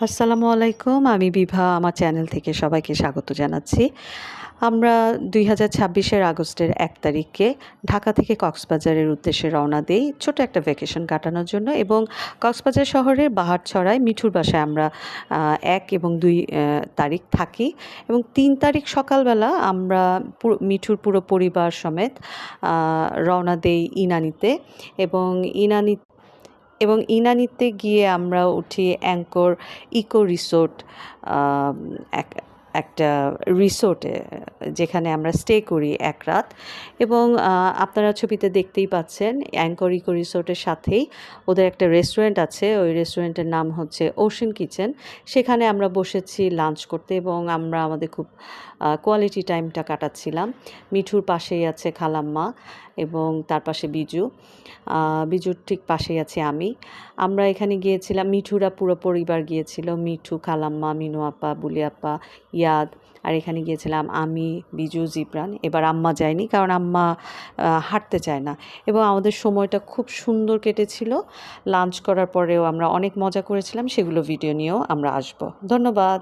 আসসালামু আলাইকুম। আমি বিভা আমার চ্যানেল থেকে সবাইকে স্বাগত জানাচ্ছি। আমরা ২০২৬ আগস্টের ১ তারিখে ঢাকা থেকে কক্সবাজারের উদ্দেশ্যে রওনা দেই ছোট একটা ভ্যাকেশন কাটানোর জন্য এবং কক্সবাজার শহরের বাহারছড়ায় মিঠুর বাসায় আমরা ১ এবং ২ তারিখ থাকি এবং ৩ তারিখ সকালবেলা আমরা মিঠুর পুরো পরিবার সমেত রওনা দেই ইনানিতে এবং ইনানিতে গিয়ে আমরা উঠি অ্যাঙ্কর ইকো রিসোর্ট আম এক একটা রিসোর্টে যেখানে আমরা স্টে করি ১ রাত এবং আপনারা ছবিতে দেখতেই পাচ্ছেন অ্যাঙ্কর ইকো রিসোর্টের সাথেই ওদের একটা রেস্টুরেন্ট আছে। ওই রেস্টুরেন্টের নাম হচ্ছে ওশেন কিচেন। সেখানে আমরা বসেছি লাঞ্চ করতে এবং আমরা আমাদের খুব কোয়ালিটি টাইমটা কাটাচ্ছিলাম। মিঠুর পাশেই আছে খালাম্মা এবং তার পাশে বিজুর ঠিক পাশেই আছি আমি। আমরা এখানে গিয়েছিলাম, মিঠুরা পুরো পরিবার গিয়েছিল। মিঠু, খালাম্মা, মিনু আপা, বুলি আপা, ইয়াদ। আর এখানে গিয়েছিলাম আমি, বিজু, জিবরান। এবার আম্মা যায়নি কারণ আম্মা হাঁটতে চায় না এবং আমাদের সময়টা খুব সুন্দর কেটেছিল। লাঞ্চ করার পরেও আমরা অনেক মজা করেছিলাম। সেগুলো ভিডিও নিয়েও আমরা আসব। ধন্যবাদ।